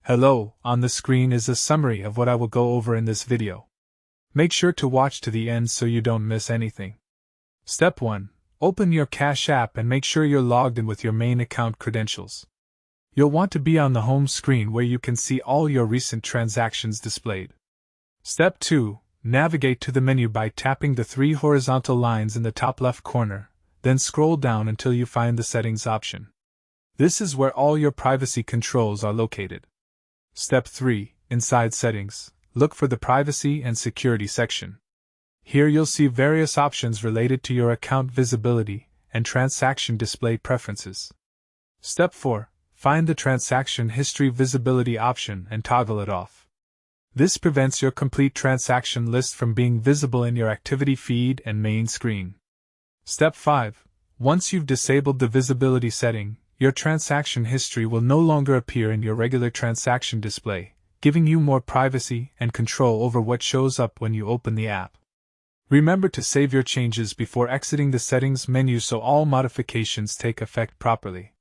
Hello, on the screen is a summary of what I will go over in this video. Make sure to watch to the end so you don't miss anything. Step 1. Open your GCASH app and make sure you're logged in with your main account credentials. You'll want to be on the home screen where you can see all your recent transactions displayed. Step 2. Navigate to the menu by tapping the 3 horizontal lines in the top left corner, then scroll down until you find the Settings option. This is where all your privacy controls are located. Step 3. Inside Settings, look for the Privacy and Security section. Here you'll see various options related to your account visibility and transaction display preferences. Step 4. Find the Transaction History Visibility option and toggle it off. This prevents your complete transaction list from being visible in your activity feed and main screen. Step 5. Once you've disabled the visibility setting, your transaction history will no longer appear in your regular transaction display, giving you more privacy and control over what shows up when you open the app. Remember to save your changes before exiting the Settings menu so all modifications take effect properly.